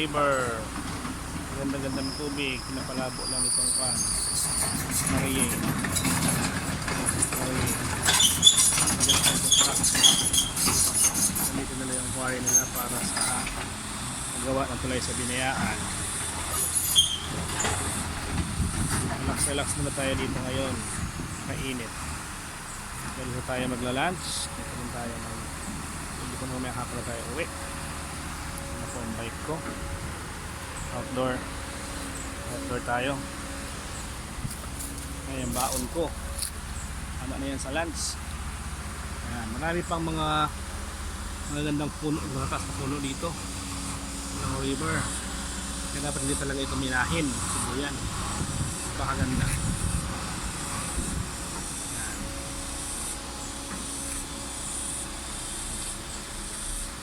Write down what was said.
River. Ganda-ganda ng tubig. Pinapalabo lang itong kan. Marie. Dito nila yung quarry nila para sa paggawa ng tulay sa Binayaan. Relax muna tayo dito ngayon. Kainit. Dito tayo magla-lunch. Dito rin tayo hindi ko mamaya hapon tayo uwi. Ano po ang bike ko. Outdoor tayo. Ayan, baon ko. Tama na yan sa lunch. Ayan, marami pang mga gandang puno, mga taas na puno dito ng river. Kaya dapat hindi talaga ito minahin. Sibuyan. Pakaganda.